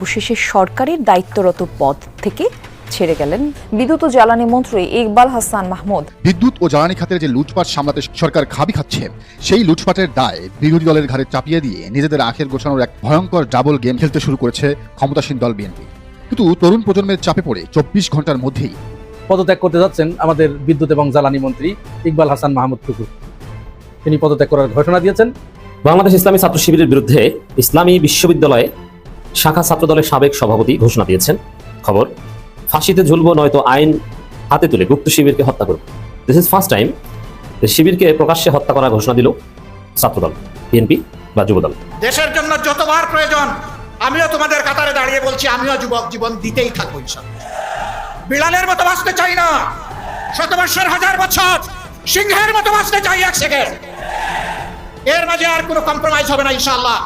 অবশেষে সরকারের দায়িত্বরত পদ থেকে ছেড়ে গেলেন বিদ্যুৎ ও জ্বালানি মন্ত্রী ইকবাল হাসান মাহমুদ। বিদ্যুৎ ও জ্বালানি খাতের যে লুটপাট সামলাতে সরকার খাবি খাচ্ছে, সেই লুটপাটের দায় বিরোধী দলের ঘাড়ে চাপিয়ে দিয়ে নিজেদের আখের গোছানোর এক ভয়ঙ্কর ডাবল গেম খেলতে শুরু করেছে ক্ষমতাসীন দল বিএনপি। কিন্তু তরুণ প্রজন্মের চাপে পড়ে 24 ঘন্টার মধ্যেই পদত্যাগ করতে যাচ্ছেন আমাদের বিদ্যুৎ এবং জ্বালানি মন্ত্রী ইকবাল হাসান মাহমুদ টুকু। তিনি পদত্যাগ করার ঘোষণা দিয়েছেন। বাংলাদেশ ইসলামী ছাত্র শিবিরের বিরুদ্ধে ইসলামী বিশ্ববিদ্যালয়ে শাখা ছাত্র দলের সাবেক সভাপতি ঘোষণা দিয়েছেন। খবর, ফাঁসিতে ঝুলবো নয়তো আইন হাতে তুলে গুপ্ত শিবিরকে হত্যা করব। দিস ইজ ফার্স্ট টাইম শিবিরকে প্রকাশ্যে হত্যা করার ঘোষণা দিল ছাত্রদল, বিএনপি বা যুবদল। দেশের জন্য যতবার প্রয়োজন আমিও তোমাদের কাতারে দাঁড়িয়ে বলছি, আমিও যুবক জীবন দিতেই থাকবো ইনশাআল্লাহ। বিড়ালের মতো বাঁচতে চাই না, শতবর্ষের হাজার বছর সিংহের মতো বাঁচতে চাই 1 সেকেন্ড। এর মাঝে আর কোনো কম্প্রোমাইজ হবে না ইনশাআল্লাহ।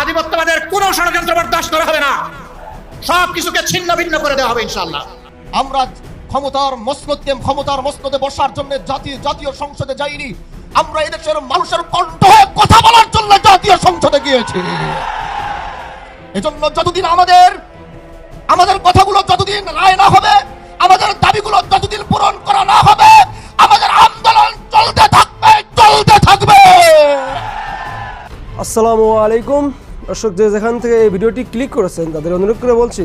আধিপত্যবাদের কোনো ষড়যন্ত্র বরদাস্ত করা হবে না, সব কিছুকে ছিন্ন ভিন্ন করে দেওয়া হবে ইনশাআল্লাহ। আমরা ক্ষমতার মসনদে বসার জন্য জাতীয় সংসদে যাইনি, আমরা এদেশের মানুষের কণ্ঠ হয়ে কথা বলার জন্য জাতীয় সংসদে গিয়েছি। এজন্য যতদিন আমাদের কথাগুলো যতদিন রায় না হবে, আমাদের দাবিগুলো যতদিন পূরণ করা না হবে, আমাদের আন্দোলন চলতে থাকবে। আসসালামু আলাইকুম দর্শক, যে যেখান থেকে এই ভিডিওটি ক্লিক করেছেন তাদের অনুরোধ করে বলছি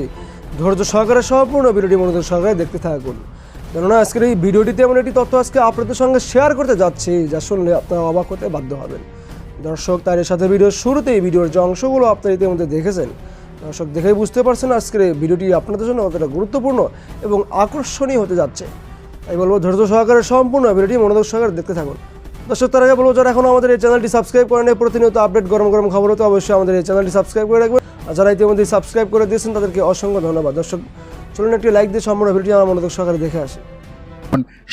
ধৈর্য সহকারে সম্পূর্ণ ভিডিওটি মনোযোগ সহকারে দেখতে থাকুন, কেননা আজকের এই ভিডিওটিতে এমন একটি তথ্য আজকে আপনাদের সঙ্গে শেয়ার করতে যাচ্ছি যা শুনলে আপনারা অবাক হতে বাধ্য হবেন। দর্শক, তার সাথে ভিডিওর শুরুতেই ভিডিওর যে অংশগুলো আপনারা ইতিমধ্যে দেখেছেন, দর্শক দেখেই বুঝতে পারছেন আজকের এই ভিডিওটি আপনাদের জন্য কতটা গুরুত্বপূর্ণ এবং আকর্ষণীয় হতে যাচ্ছে। তাই বলবো ধৈর্য সহকারে সম্পূর্ণ ভিডিওটি মনোযোগ সহকারে দেখতে থাকুন। দর্শক, তার আগে বলবো যারা এখনও আমাদের এই চ্যানেলটি সাবস্ক্রাইব করেন, প্রতিনিয়ত আপডেট গরম খবর হতে অবশ্যই আমাদের এই চ্যানেলটি সাবস্ক্রাইব করে রাখবেন। আর যারা ইতিমধ্যে সাবস্ক্রাইব করে দিয়েছেন তাদেরকে অসংখ্য ধন্যবাদ। দর্শক, চলুন একটি লাইক দিয়ে সম্পূর্ণ ভিডিওটি আমার মনোযোগ সহকারে দেখে আসি।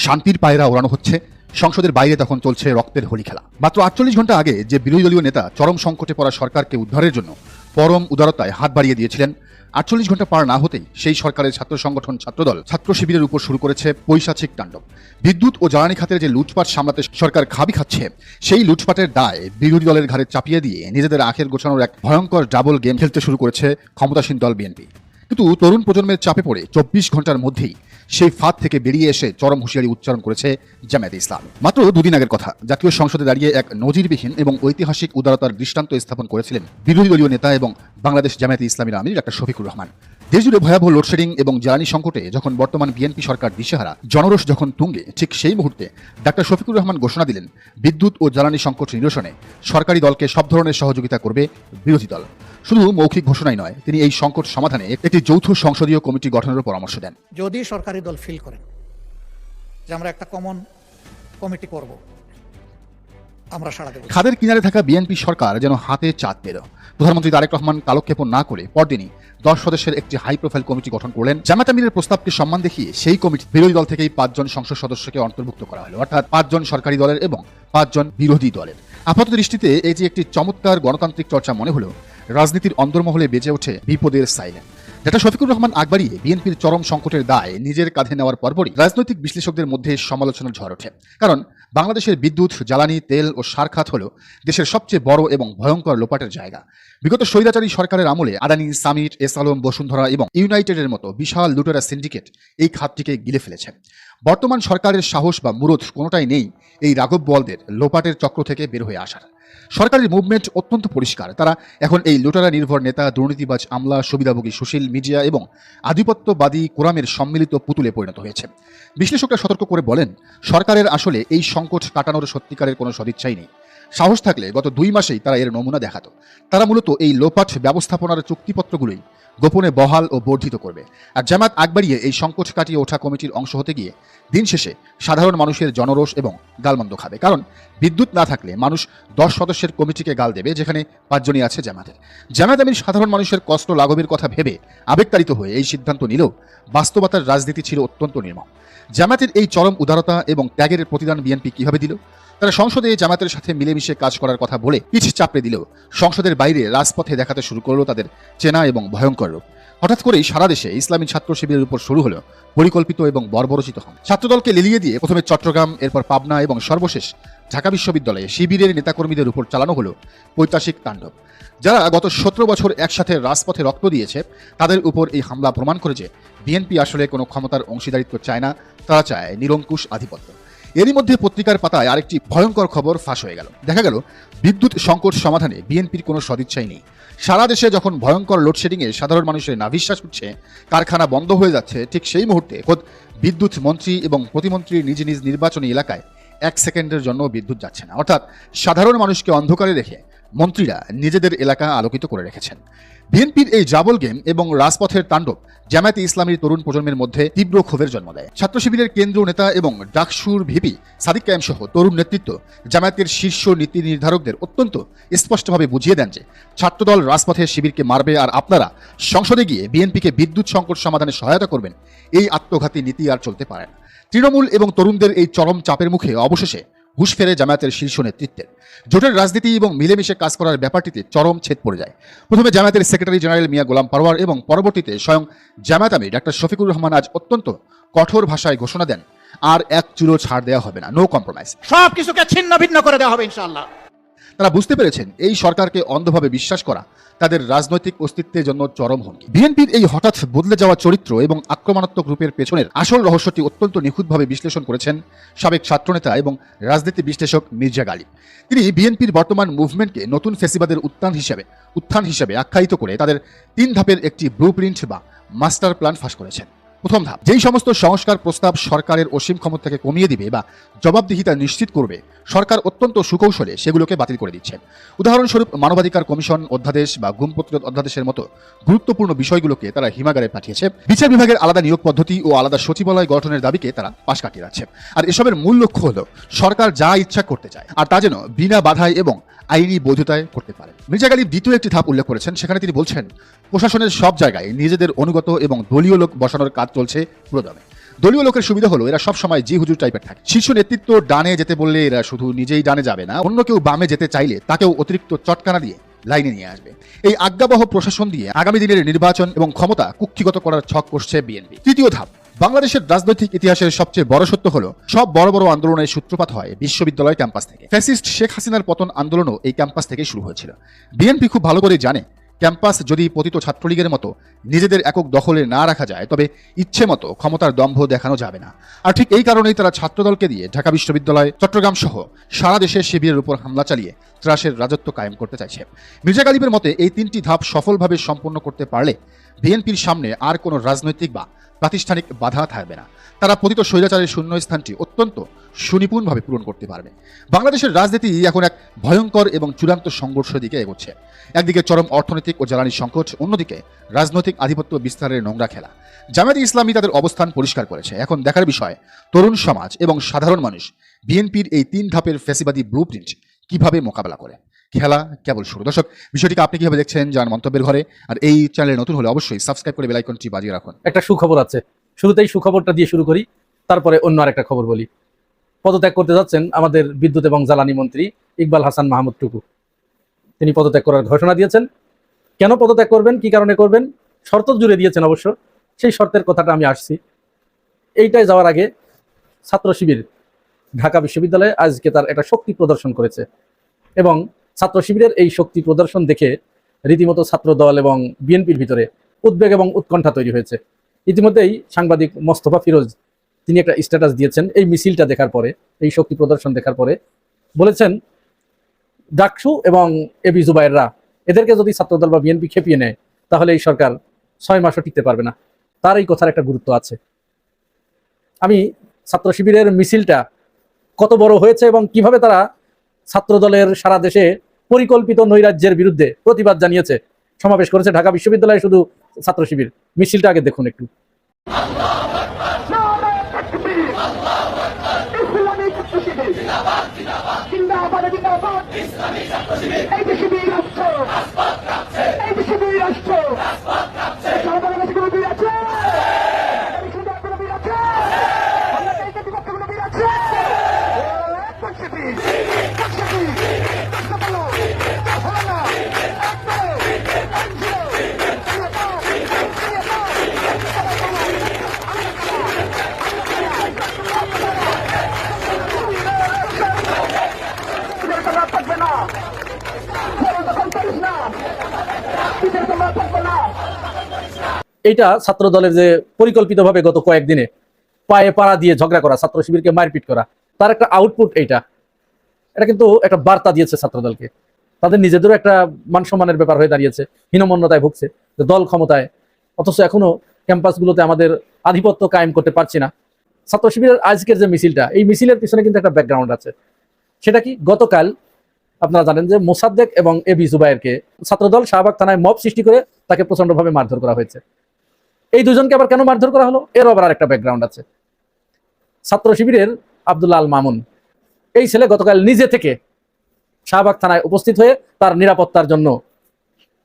শান্তির পায়রা ওড়ানো হচ্ছে, সংসদের বাইরে তখন চলছে রক্তের হোলি খেলা। মাত্র 48 ঘন্টা আগে যে বিরোধী দলীয় নেতা চরম সংকটে পড়া সরকারকে উদ্ধারের জন্য পরম উদারতায় হাত বাড়িয়ে দিয়েছিলেন, 48 ঘন্টা পার না হতেই সেই সরকারের ছাত্র সংগঠন ছাত্রদল ছাত্র শিবিরের উপর শুরু করেছে পৈশাচিক তাণ্ডব। বিদ্যুৎ ও জ্বালানি খাতের যে লুটপাট সামলাতে সরকার খাবি খাচ্ছে, সেই লুটপাটের দায় বিরোধী দলের ঘাড়ে চাপিয়ে দিয়ে নিজেদের আখের গোছানোর এক ভয়ঙ্কর ডাবল গেম খেলতে শুরু করেছে ক্ষমতাসীন দল বিএনপি। কিন্তু তরুণ প্রজন্মের চাপে পড়ে 24 ঘন্টার মধ্যেই সেই ফাঁদ থেকে বেরিয়ে এসে চরম হুঁশিয়ারি উচ্চারণ করেছে জামায়াতে ইসলাম। মাত্র 2 দিন আগের কথা, জাতীয় সংসদে দাঁড়িয়ে এক নজিরবিহীন এবং ঐতিহাসিক উদারতার দৃষ্টান্ত স্থাপন করেছিলেন বিরোধী দলীয় নেতা এবং বাংলাদেশ জামায়াতে ইসলামীর আমির ডক্টর শফিকুর রহমান। দেশজুড়ে ভয়াবহ লোডশেডিং এবং জ্বালানি সংকটে যখন বর্তমান বিএনপি সরকার দিশেহারা, জনরোষ যখন তুঙ্গে, ঠিক সেই মুহূর্তে ডক্টর শফিকুর রহমান ঘোষণা দিলেন বিদ্যুৎ ও জ্বালানি সংকট নিরসনে সরকারি দলকে সব ধরনের সহযোগিতা করবে বিরোধী দল। শুধু মৌখিক ঘোষণাই নয়, তিনি এই সংকট সমাধানে একটি যৌথ সংসদীয় কমিটি গঠনের পরামর্শ দেন। যদি সরকারি দল ফিল করেন যে আমরা একটা কমন কমিটি করব, আমরা সাড়া দেব। খাদের কিনারে থাকা বিএনপি সরকার যেন হাতে চাঁদ পেল। প্রধানমন্ত্রী তারেক রহমান কালক্ষেপণ না করে পরদিনই 10 সদস্যের একটি হাই প্রোফাইল কমিটি গঠন করলেন। জামায়াত আমিরের প্রস্তাবকে সম্মান দেখিয়ে সেই কমিটি বিরোধী দল থেকেই 5 জন সংসদ সদস্যকে অন্তর্ভুক্ত করা হলো, অর্থাৎ 5 জন সরকারি দলের এবং 5 জন বিরোধী দলের। আপাত দৃষ্টিতে এই যে একটি চমৎকার গণতান্ত্রিক চর্চা মনে হলো, রাজনীতির অন্দরমহলে বেজে ওঠে বিপদের সাইলেন। ডক্টর শফিকুর রহমান আকবরী বিএনপির চরম সংকটের দায় নিজের কাঁধে নেওয়ার পরপরই রাজনৈতিক বিশ্লেষকদের মধ্যে সমালোচনার ঝড় ওঠে। কারণ বাংলাদেশের বিদ্যুৎ, জ্বালানি, তেল ও সার খাত হল দেশের সবচেয়ে বড় এবং ভয়ঙ্কর লোপাটের জায়গা। বিগত স্বৈরাচারী সরকারের আমলে আদানি, সামিট, এস আলম, বসুন্ধরা এবং ইউনাইটেডের মতো বিশাল লুটেরা সিন্ডিকেট এই খাতটিকে গিলে ফেলেছে। বর্তমান সরকারের সাহস বা মুরদ কোনোটাই নেই এই রাঘব বোয়ালদের লোপাটের চক্র থেকে বের হয়ে আসার। সরকারের মুভমেন্ট অত্যন্ত পরিষ্কার, তারা এখন এই লুটেরা নির্ভর নেতা, দুর্নীতিবাজ আমলা, সুবিধাভোগী সুশীল মিডিয়া এবং আধিপত্যবাদী কোরামের সম্মিলিত পুতুলে পরিণত হয়েছে। বিশ্লেষকরা সতর্ক করে বলেন, সরকারের আসলে এই সংকট কাটানোর সত্যিকারের কোনো সদিচ্ছাই নেই। সাহস থাকলে গত 2 মাসেই তারা এর নমুনা দেখাতো। তারা মূলত এই লোপাট ব্যবস্থাপনার চুক্তিপত্রগুলোই গোপনে বহাল ও বর্ধিত করবে। আর জামায়াত আকবরীয়ে এই সংকট কাটিয়ে ওঠা কমিটির অংশ হতে গিয়ে দিন শেষে সাধারণ মানুষের জনরোষ এবং গালমন্দ খাবে। কারণ বিদ্যুৎ না থাকলে মানুষ 10 সদস্যের কমিটিকে গাল দেবে, যেখানে 5 জনই আছে জামায়াতের। জামায়াত আমির সাধারণ মানুষের কষ্ট লাঘবের কথা ভেবে আবেগতাড়িত হয়ে এই সিদ্ধান্ত নিলেও বাস্তবতার রাজনীতি ছিল অত্যন্ত নির্মম। জামায়াতের এই চরম উদারতা এবং ত্যাগের প্রতিদান বিএনপি কিভাবে দিল? তারা সংসদে জামায়াতের সাথে মিলেমিশে কাজ করার কথা বলে পিছ চাপড়ে দিলেও সংসদের বাইরে রাজপথে দেখাতে শুরু করলো তাদের চেনা এবং ভয়ঙ্কর রূপ। হঠাৎ করেই সারা দেশে ইসলামী ছাত্র শিবিরের উপর শুরু হলো পরিকল্পিত এবং বর্বরচিত হামলা। ছাত্রদলকে লিলিয়ে দিয়ে প্রথমে চট্টগ্রাম, এরপর পাবনা এবং সর্বশেষ ঢাকা বিশ্ববিদ্যালয়ে শিবিরের নেতাকর্মীদের উপর চালানো হলো পৈশাচিক তাণ্ডব। যারা গত 17 বছর একসাথে রাজপথে রক্ত দিয়েছে তাদের উপর এই হামলা প্রমাণ করে যে বিএনপি আসলে কোনো ক্ষমতার অংশীদারিত্ব চায় না, তারা চায় নিরঙ্কুশ আধিপত্য। এরই মধ্যে পত্রিকার পাতায় আরেকটি ভয়ঙ্কর খবর ফাঁস হয়ে গেল। দেখা গেল বিদ্যুৎ সংকট সমাধানে বিএনপির কোনো সদিচ্ছাই নেই। সারা দেশে যখন ভয়ঙ্কর লোডশেডিংয়ে সাধারণ মানুষের নাভিশ্বাস উঠছে, কারখানা বন্ধ হয়ে যাচ্ছে, ঠিক সেই মুহূর্তে খোদ বিদ্যুৎ মন্ত্রী এবং প্রতিমন্ত্রীর নিজ নিজ নির্বাচনী এলাকায় 1 সেকেন্ডের জন্য বিদ্যুৎ যাচ্ছে না। অর্থাৎ সাধারণ মানুষকে অন্ধকারে রেখে মন্ত্রীরা নিজেদের এলাকা আলোকিত করে রেখেছেন। বিএনপির এই জাবল গেম এবং রাজপথের তাণ্ডব জামায়াতে ইসলামীর তরুণ প্রজন্মের মধ্যে তীব্র ক্ষোভের জন্ম দেয়। ছাত্র শিবিরের কেন্দ্রীয় নেতা এবং ডাকসুর ভিপি সাদিক কায়েম সহ তরুণ নেতৃত্ব জামায়াতের শীর্ষ নীতি নির্ধারকদের অত্যন্ত স্পষ্টভাবে বুঝিয়ে দেন যে ছাত্রদল রাজপথে শিবিরকে মারবে আর আপনারা সংসদে গিয়ে বিএনপিকে বিদ্যুৎ সংকট সমাধানে সহায়তা করবেন। এই আত্মঘাতী নীতি আর চলতে পারে না। তৃণমূল এবং তরুণদের এই চরম চাপের মুখে অবশেষে হুঁশ ফেরে জামায়াতের শীর্ষ নেতৃত্বের। জোটের রাজনীতি এবং মিলেমিশে কাজ করার ব্যাপারটিতে চরম ছেদ পড়ে যায়। প্রথমে জামায়াতের সেক্রেটারি জেনারেল মিয়া গোলাম পারওয়ার এবং পরবর্তীতে স্বয়ং জামায়াত আমির ডাক্তার শফিকুর রহমান আজ অত্যন্ত কঠোর ভাষায় ঘোষণা দেন, আর এক চুলো ছাড় দেওয়া হবে না, নো কম্প্রোমাইজ। সব কিছুকে ছিন্ন ভিন্ন করে দেওয়া হবে ইনশাআল্লাহ। তারা বুঝতে পেরেছেন এই সরকারকে অন্ধভাবে বিশ্বাস করা তাদের রাজনৈতিক অস্তিত্বের জন্য চরম হুমকি। বিএনপির এই হঠাৎ বদলে যাওয়া চরিত্র এবং আক্রমণাত্মক রূপের পেছনের আসল রহস্যটি অত্যন্ত নিখুঁতভাবে বিশ্লেষণ করেছেন সাবেক ছাত্রনেতা এবং রাজনীতি বিশ্লেষক মির্জা গালিব। তিনি বিএনপির বর্তমান মুভমেন্টকে নতুন ফ্যাসিবাদের উত্থান হিসেবে আখ্যায়িত করে তাদের 3 ধাপের একটি ব্লুপ্রিন্ট বা মাস্টার প্ল্যান ফাঁস করেছেন। প্রথম ধাপ, যেই সমস্ত সংস্কার প্রস্তাব সরকারের অসীম ক্ষমতাকে কমিয়ে দিবে বা জবাবদিহিতা নিশ্চিত করবে, সরকার অত্যন্ত সুকৌশলে সেগুলোকে বাতিল করে দিচ্ছেন। উদাহরণস্বরূপ মানবাধিকার কমিশন অধ্যাদেশ বা গুম প্রতিরোধ অধ্যাদেশের মতো গুরুত্বপূর্ণ বিষয়গুলোকে তারা হিমাগারে পাঠিয়েছে। বিচার বিভাগের আলাদা নিয়োগ পদ্ধতি ও আলাদা সচিবালয় গঠনের দাবিকে তারা পাশ কাটিয়ে যাচ্ছে। আর এসবের মূল লক্ষ্য হলো সরকার যা ইচ্ছা করতে চায়, আর তা যেন বিনা বাধায় এবং আইনি বৈধতায় করতে পারে। মির্জা গালিব দ্বিতীয় একটি ধাপ উল্লেখ করেছেন। সেখানে তিনি বলছেন, প্রশাসনের সব জায়গায় নিজেদের অনুগত এবং দলীয় লোক বসানোর কাজ চলছে পুরোদমে। দলীয় লোকের সুবিধা হলো এরা সবসময় জি হুজুর টাইপের থাকে। শীর্ষ নেতৃত্ব ডানে যেতে বললে এরা শুধু নিজেই ডানে যাবে না, অন্য কেউ বামে যেতে চাইলে তাকেও অতিরিক্ত চটকানা দিয়ে লাইনে নিয়ে আসবে। এই আজ্ঞাবহ প্রশাসন দিয়ে আগামী দিনের নির্বাচন এবং ক্ষমতা কুক্ষিগত করার ছক কষছে বিএনপি। তৃতীয় ধাপ, বাংলাদেশের রাজনৈতিক ইতিহাসের সবচেয়ে বড় সত্য হলো সব বড় বড় আন্দোলনের সূত্রপাত হয় বিশ্ববিদ্যালয় ক্যাম্পাস থেকে। ফ্যাসিস্ট শেখ হাসিনার পতন আন্দোলনও এই ক্যাম্পাস থেকেই শুরু হয়েছিল। বিএনপি খুব ভালো করে জানে, ক্যাম্পাস যদি পতিত ছাত্রলীগের মতো নিজেদের একক দখলে না রাখা যায় তবে ইচ্ছে মতো ক্ষমতার দম্ভ দেখানো যাবে না। আর ঠিক এই কারণেই তারা ছাত্রদলকে দিয়ে ঢাকা বিশ্ববিদ্যালয়, চট্টগ্রাম সহ সারা দেশে শিবিরের উপর হামলা চালিয়ে ত্রাসের রাজত্ব কায়েম করতে চাইছে। মির্জা গালিবের মতে এই 3টি ধাপ সফলভাবে সম্পন্ন করতে পারলে বিএনপির সামনে আর কোনো রাজনৈতিক বা প্রাতিষ্ঠানিক বাধা থাকবে না। তারা পতিত স্বৈরাচারের শূন্যস্থানটি অত্যন্ত সুনিপুণভাবে পূরণ করতে পারবে। বাংলাদেশের রাজনীতি এখন এক ভয়ঙ্কর এবং চূড়ান্ত সংঘর্ষের দিকে এগোচ্ছে। একদিকে চরম অর্থনৈতিক ও জ্বালানি সংকট, অন্যদিকে রাজনৈতিক আধিপত্য বিস্তারের নোংরা খেলা। জামায়াতে ইসলামী তাদের অবস্থান পরিষ্কার করেছে। এখন দেখার বিষয় তরুণ সমাজ এবং সাধারণ মানুষ বিএনপির এই 3 ধাপের ফ্যাসিবাদী ব্লুপ্রিন্ট কিভাবে মোকাবেলা করে। খেলা কেবল শুরু। দর্শক, বিষয়টিকে আপনি কিভাবে দেখছেন জানান মন্তব্যের ঘরে। আর এই চ্যানেলে নতুন হলে অবশ্যই সাবস্ক্রাইব করে বেল আইকনটি বাজিয়ে রাখুন। একটা সুখবর আছে, শুরুতেই সুখবরটা দিয়ে শুরু করি, তারপরে অন্য আরেকটা খবর বলি। পদত্যাগ করতে যাচ্ছেন আমাদের বিদ্যুৎ এবং জ্বালানি মন্ত্রী ইকবাল হাসান মাহমুদ টুকু। তিনি পদত্যাগ করার ঘোষণা দিয়েছেন। কেন পদত্যাগ করবেন, কি কারণে করবেন, শর্ত জুড়ে দিয়েছেন অবশ্য। সেই শর্তের কথাটা আমি আসছি। এইটাই যাওয়ার আগে ছাত্র শিবির ঢাকা বিশ্ববিদ্যালয়ে আজকে তার একটা শক্তি প্রদর্শন করেছে এবং ছাত্র শিবিরের এই শক্তি প্রদর্শন দেখে রীতিমতো ছাত্র দল এবং বিএনপির ভিতরে উদ্বেগ এবং উৎকণ্ঠা তৈরি হয়েছে। ইতিমধ্যেই সাংবাদিক মোস্তফা ফিরোজ তিনি একটা স্ট্যাটাস দিয়েছেন এই মিছিলটা দেখার পরে, এই শক্তি প্রদর্শন দেখার পরে। বলেছেন, ডাকসু এবং এবি জুবায়েররা এদেরকে যদি ছাত্রদল বা বিএনপি খেপিয়ে নেয় তাহলে এই সরকার 6 মাসও টিকতে পারবে না। তার এই কথার একটা গুরুত্ব আছে। আমি ছাত্র শিবিরের মিছিলটা কত বড় হয়েছে এবং কিভাবে তারা ছাত্রদলের সারা দেশে পরিকল্পিত নৈরাজ্যের বিরুদ্ধে প্রতিবাদ জানিয়েছে, সমাবেশ করেছে ঢাকা বিশ্ববিদ্যালয়ে শুধু ছাত্র শিবির, মিছিলটা আগে দেখুন একটু। এইটা ছাত্র দলের যে পরিকল্পিতভাবে গত কয়েকদিনে পায়ে পাড়া দিয়ে ঝগড়া করা, ছাত্র শিবিরকে মারপিট করা, তার একটা আউটপুট এইটা। এটা কিন্তু একটা বার্তা দিয়েছে ছাত্র দলকে, তাদের নিজেদেরও একটা মান সম্মানের ব্যাপার হয়ে দাঁড়িয়েছে, হীনমন্যতায় ভুগছে যে দল ক্ষমতায়, অথচ এখনো ক্যাম্পাসগুলোতে আমাদের আধিপত্য কায়েম করতে পারছি না। ছাত্র শিবিরের আজকের যে মিছিলটা, এই মিছিলের পিছনে কিন্তু একটা ব্যাকগ্রাউন্ড আছে। সেটা কি? গতকাল আপনারা জানেন যে মোসাদ্দেক এবং এবি জুবায়েরকে ছাত্রদল শাহবাগ থানায় মব সৃষ্টি করে তাকে প্রচন্ডভাবে মারধর করা হয়েছে। এই দুজনকে আবার কেন মারধর করা হলো, এর আবার আরেকটা ব্যাকগ্রাউন্ড আছে। ছাত্র শিবিরের আব্দুল্লাহ আল মামুন, এই ছেলে গতকাল নিজে থেকে শাহবাগ থানায় উপস্থিত হয়ে তার নিরাপত্তার জন্য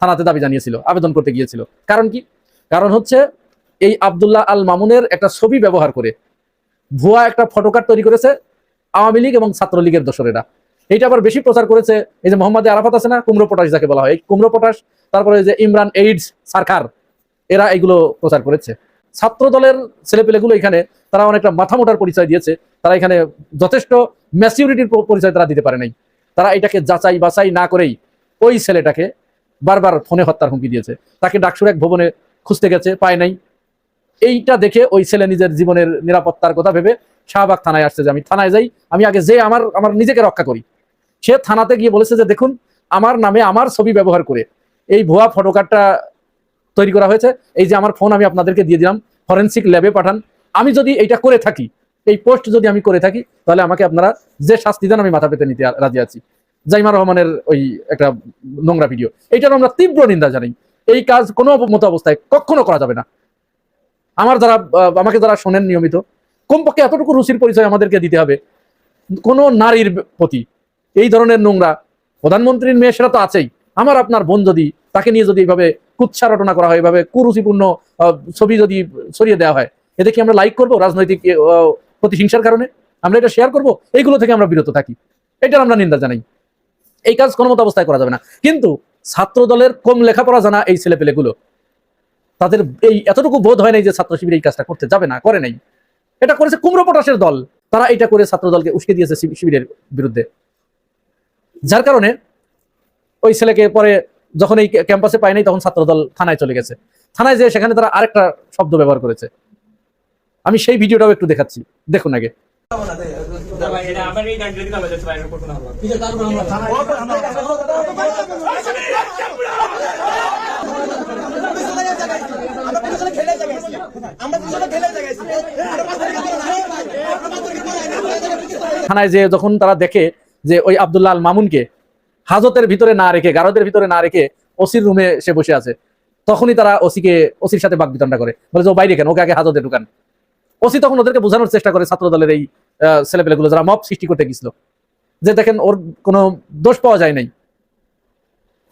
থানাতে দাবি জানিয়েছিল, আবেদন করতে গিয়েছিল। কারণ কি? কারণ হচ্ছে এই আব্দুল্লাহ আল মামুনের একটা ছবি ব্যবহার করে ভুয়া একটা ফটোকার্ড তৈরি করেছে আওয়ামী লীগ এবং ছাত্রলীগের দোসরেরা। এইটা আবার বেশি প্রচার করেছে এই যে মোহাম্মদ আরাফাত আছে না, কুমড়ো পটাশ যাকে বলা হয়, এই কুমড়ো পটাশ, তারপরে যে ইমরান এইডস সরকার, এরা এগুলো প্রচার করেছে। ছাত্র দলের ছেলেপেলেগুলো এখানে তারা অনেকটা মাথা মোটার পরিচয় দিয়েছে, তারা এখানে যথেষ্ট ম্যাচিউরিটির পরিচয় তারা দিতে পারে নাই। তারা এটাকে যাচাই বাছাই না করেই ওই ছেলেটাকে বারবার ফোনে হত্যার হুমকি দিয়েছে, তাকে ডাকসুর এক ভবনে খুঁজতে গেছে, পায় নাই। এইটা দেখে ওই ছেলে নিজের জীবনের নিরাপত্তার কথা ভেবে শাহবাগ থানায় আসছে যে আমি থানায় যাই, আমি আগে যে আমার নিজেকে রক্ষা করি। সে থানাতে গিয়ে বলেছে যে দেখুন, আমার নামে আমার ছবি ব্যবহার করে এই ভুয়া ফটোকার্ডটা তৈরি করা হয়েছে, এই যে আমার ফোন আমি আপনাদেরকে দিয়ে দিলাম, ফরেনসিক ল্যাবে পাঠান। আমি যদি এইটা করে থাকি, এই পোস্ট যদি আমি করে থাকি, তাহলে আমাকে আপনারা যে শাস্তি দেন আমি মাথা পেতে নিতে রাজি আছি। জাইমা রহমানের ওই একটা নোংরা ভিডিও, এইটার আমরা তীব্র নিন্দা জানাই। এই কাজ কোনো মতো অবস্থায় কখনো করা যাবে না। আমাকে যারা শোনেন নিয়মিত, কমপক্ষে এতটুকু রুচির পরিচয় আমাদেরকে দিতে হবে। কোনো নারীর প্রতি এই ধরনের নোংরা, প্রধানমন্ত্রীর মেয়ে সেটা তো আছেই, আমার আপনার বোন যদি তাকে নিয়ে যদি এইভাবে কুৎসা রটনা করা হয়, এইভাবে কুরুচিপূর্ণ ছবি যদি ছড়িয়ে দেওয়া হয়, এতে কি আমরা লাইক করবো? রাজনৈতিক প্রতিহিংসার কারণে আমরা এটা শেয়ার করব? এইগুলো থেকে আমরা বিরত থাকি, এটার আমরা নিন্দা জানাই। এই কাজ কোনো মতো অবস্থায় করা যাবে না। কিন্তু ছাত্র দলের কম লেখাপড়া জানা এই ছেলেপেলেগুলো, তাদের এই এতটুকু বোধ হয় নাই যে ছাত্র শিবির এই কাজটা করতে যাবে না, করে নাই। এটা করেছে কুমড়ো পটাশের দল, তারা এটা করে ছাত্র দলকে উস্কে দিয়েছে শিবিরের বিরুদ্ধে। যার কারণে ওই ছেলেকে পরে যখন এই ক্যাম্পাসে পায় নাই, তখন ছাত্র দল থানায় চলে গেছে। থানায় যে সেখানে তারা আরেকটা শব্দ ব্যবহার করেছে, আমি সেই ভিডিওটাও একটু দেখাচ্ছি, দেখুন আগে। থানায় যে যখন তারা দেখে যে ওই আব্দুল্লাহ আল মামুনকে হাজতের ভিতরে না রেখে, গারদের ভিতরে না রেখে ওসির রুমে সে বসে আছে, তখনই তারা ওসির সাথে বাকবিতণ্ডা করে, বলে যে ও বাইরে কেন, ওকে আগে হাজতে ঢুকান। ওসি তখন ওদেরকে বোঝানোর চেষ্টা করে, ছাত্র দলের এই ছেলেপেলেগুলো যারা মব সৃষ্টি করতে গেছিল, যে দেখেন ওর কোনো দোষ পাওয়া যায় নাই।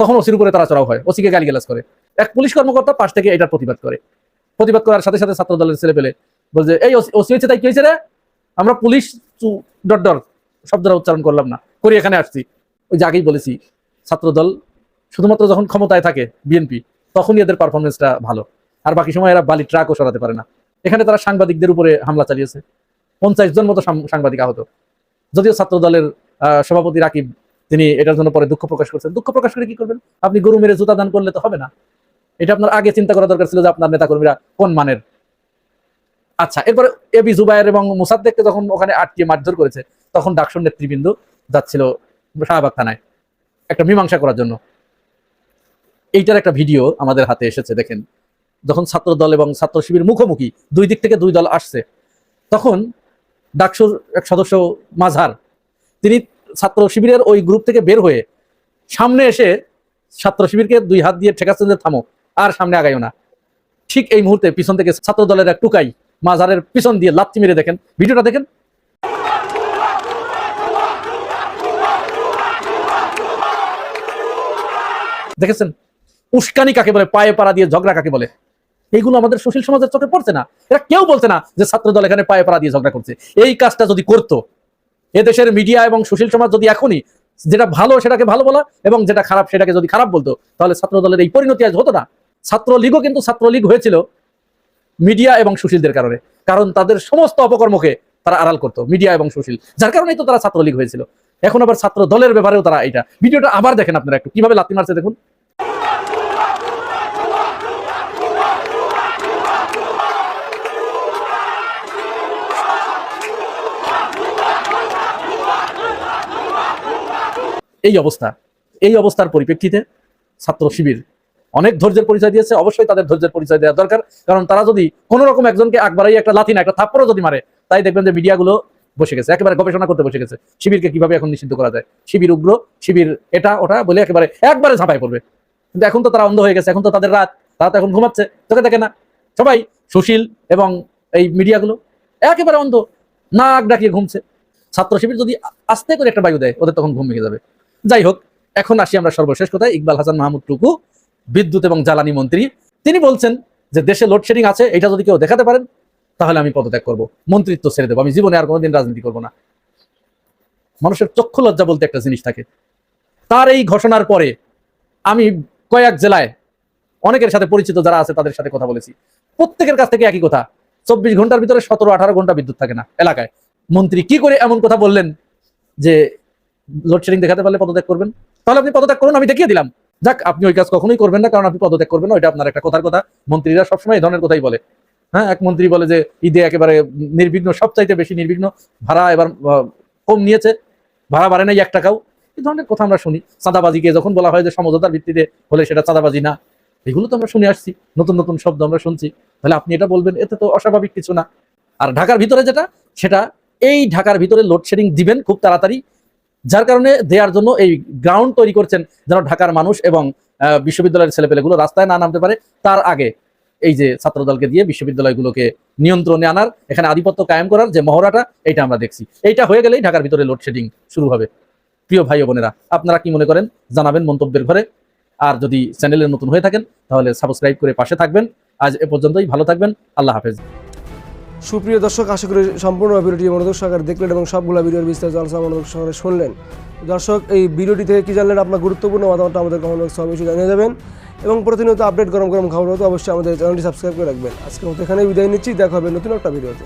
তখন ওসির উপরে তারা চড়াও হয়, ওসিকে গালিগালাজ করে। এক পুলিশ কর্মকর্তা পাশ থেকে এটার প্রতিবাদ করে। প্রতিবাদ করার সাথে সাথে ছাত্র দলের ছেলেপেলে বলছে এই ওসি হয়েছে তাই কি হয়েছে রে, আমরা পুলিশ ডর শব্দটা উচ্চারণ করলাম না, করি এখানে আসছি। ওই যে আগেই বলেছি, ছাত্র দল শুধুমাত্র যখন ক্ষমতায় থাকে বিএনপি, তখনই এদের পারফরমেন্সটা ভালো, আর বাকি সময় এরা বালি ট্রাকও সরাতে পারে না। এখানে তারা সাংবাদিকদের উপরে হামলা চালিয়েছে, 50 জন মতো সাংবাদিক আহত। যদিও ছাত্র দলের সভাপতি রাকিব তিনি এটার জন্য পরে দুঃখ প্রকাশ করছেন। দুঃখ প্রকাশ করে কি করবেন? আপনি গরু মেরে জুতা দান করলে তো হবে না, এটা আপনার আগে চিন্তা করা দরকার ছিল যে আপনার নেতাকর্মীরা কোন মানের। আচ্ছা, এরপরে এবি জুবায়ের এবং মোসাদ্দেককে যখন ওখানে আটকিয়ে মারধর করেছে, তখন ডাকসুর নেতৃবৃন্দ যাচ্ছিল শাহবাগ থানায় একটা মীমাংসা করার জন্য। এইটার একটা ভিডিও আমাদের হাতে এসেছে, দেখেন। যখন ছাত্র দল এবং ছাত্র শিবির মুখোমুখি, দুই দিক থেকে দুই দল আসছে, তখন ডাকসুর এক সদস্য মাঝহার, তিনি ছাত্র শিবিরের ওই গ্রুপ থেকে বের হয়ে সামনে এসে ছাত্র শিবিরকে দুই হাত দিয়ে ঠেকাচ্ছেন যে থামো, আর সামনে আগাইও না। ঠিক এই মুহূর্তে পিছন থেকে ছাত্র দলের এক টুকাই মাঝহারের পিছন দিয়ে লাথি মেরে, দেখেন ভিডিওটা দেখেন। দেখেছেন উস্কানি কাকে বলে, পায়ে পাড়া দিয়ে ঝগড়া কাকে বলে? এইগুলো আমাদের সুশীল সমাজের চোখে পড়ছে না। এরা কেউ বলছে না যে ছাত্র দল এখানে পায়ে পাড়া দিয়ে ঝগড়া করছে। এই কাজটা যদি করতো এদেশের মিডিয়া এবং সুশীল সমাজ, যদি এখনই যেটা ভালো সেটাকে ভালো বলা এবং যেটা খারাপ সেটাকে যদি খারাপ বলতো, তাহলে ছাত্র দলের এই পরিণতি আজ হতো না। ছাত্রলীগও কিন্তু ছাত্রলীগ হয়েছিল মিডিয়া এবং সুশীলদের কারণে, কারণ তাদের সমস্ত অপকর্মকে তারা আড়াল করতো, মিডিয়া এবং সুশীল, যার কারণেই তো তারা ছাত্রলীগ হয়েছিল। এখন আবার ছাত্র দলের ব্যাপারেও তারা এইটা। ভিডিওটা আবার দেখেন আপনারা একটু, কিভাবে লাথি মারছে দেখুন। এই অবস্থার পরিপ্রেক্ষিতে ছাত্র শিবির অনেক ধৈর্যের পরিচয় দিয়েছে। অবশ্যই তাদের ধৈর্যের পরিচয় দেওয়া দরকার, কারণ তারা যদি কোনো রকম একজনকে একবারই একটা লাথি না একটা থাপ্পড়ও যদি মারে, তাই দেখবেন যে মিডিয়াগুলো বসে গেছে, একেবারে গবেষণা করতে বসে গেছে শিবিরকে কিভাবে এখন নিষিদ্ধ করা যায়, শিবির উগ্র, শিবির এটা ওটা বলে একবারে ঝাঁপায় পড়বে। কিন্তু এখন তো তারা অন্ধ হয়ে গেছে, এখন তো তাদের রাত, তারা তো এখন ঘুমাচ্ছে, চোখে দেখে না। সবাই সুশীল এবং এই মিডিয়াগুলো একেবারে অন্ধ, নাক ডাকিয়ে ঘুমছে। ছাত্র শিবির যদি আস্তে করে একটা বায়ু দেয়, ওদের তখন ঘুম ভেঙে যাবে। যাই হোক, এখন আসি আমরা সর্বশেষ কথায়। ইকবাল হাসান মাহমুদ টুকু, বিদ্যুৎ এবং জ্বালানি মন্ত্রী, তিনি বলছেন যে দেশে লোডশেডিং আছে, এটা যদি কেউ দেখাতে পারেন তাহলে আমি পদত্যাগ করব, মন্ত্রিত্ব ছেড়ে দেবো, আমি জীবনে আর কোনোদিন রাজনীতি করবো না। মানুষের চক্ষু লজ্জা বলতে একটা জিনিস থাকে। তার এই ঘোষণার পরে আমি কয়েক জেলায় অনেকের সাথে পরিচিত যারা আছে তাদের সাথে কথা বলেছি, প্রত্যেকের কাছ থেকে একই কথা, 24 ঘন্টার ভিতরে 17-18 ঘন্টা বিদ্যুৎ থাকে না এলাকায়। মন্ত্রী কি করে এমন কথা বললেন যে লোডশেডিং দেখাতে পারলে পদত্যাগ করবেন? তাহলে আপনি পদত্যাগ করুন, আমি দেখিয়ে দিলাম। যাক, আপনি ওই কাজ কখনোই করবেন না, কারণ আপনি পদত্যাগ করবেন না, ওইটা আপনার একটা কথার কথা। মন্ত্রীরা সবসময় এই ধরনের কথাই বলে। হ্যাঁ, এক মন্ত্রী বলে যে ঈদে একেবারে নির্বিঘ্ন, সবচাইতে বেশি নির্বিঘ্ন, ভাড়া এবার কম নিয়েছে, ভাড়া বাড়ে নাই 1 টাকাও। এই ধরনের কথা আমরা শুনি। চাঁদাবাজিকে যখন বলা হয় যে সমঝোতার ভিত্তিতে হলে সেটা চাঁদাবাজি না, এগুলো তো আমরা শুনে আসছি, নতুন নতুন শব্দ আমরা শুনছি। তাহলে আপনি এটা বলবেন, এতে তো অস্বাভাবিক কিছু না। আর ঢাকার ভিতরে যেটা, সেটা এই ঢাকার ভিতরে লোডশেডিং দিবেন খুব তাড়াতাড়ি, যার কারণে দেওয়ার জন্য এই গ্রাউন্ড তৈরি করছেন যেন ঢাকার মানুষ এবং বিশ্ববিদ্যালয়ের ছেলেপেলেগুলো রাস্তায় না নামতে পারে। তার আগে এই যে ছাত্রদলকে দিয়ে বিশ্ববিদ্যালয়গুলোকে নিয়ন্ত্রণে আনার, এখানে আধিপত্য কায়েম করার যে মহড়াটা, এইটা আমরা দেখছি। এইটা হয়ে গেলেই ঢাকার ভিতরে লোডশেডিং শুরু হবে। প্রিয় ভাই ও বোনেরা, আপনারা কি মনে করেন জানাবেন মন্তব্যের ঘরে। আর যদি চ্যানেলে নতুন হয়ে থাকেন তাহলে সাবস্ক্রাইব করে পাশে থাকবেন। আজ এ পর্যন্তই, ভালো থাকবেন, আল্লাহ হাফেজ। সুপ্রিয় দর্শক, আশা করি সম্পূর্ণ ভিডিওটি মনোযোগ সহকারে দেখলেন এবং সবগুলো ভিডিওর বিস্তারিত আলোচনা মনোযোগ সহকারে শুনলেন। দর্শক, এই ভিডিওটি থেকে কি জানলেন আপনার গুরুত্বপূর্ণ মতামতটা আমাদের কমেন্ট বক্সে অবশ্যই জানিয়ে যাবেন এবং প্রতিনিয়ত আপডেট গরম গরম খবর হতো অবশ্যই আমাদের চ্যানেলটি সাবস্ক্রাইব করে রাখবেন। আজকের মতো এখানেই বিদায় নিচ্ছি, দেখা হবে নতুন একটা ভিডিওতে।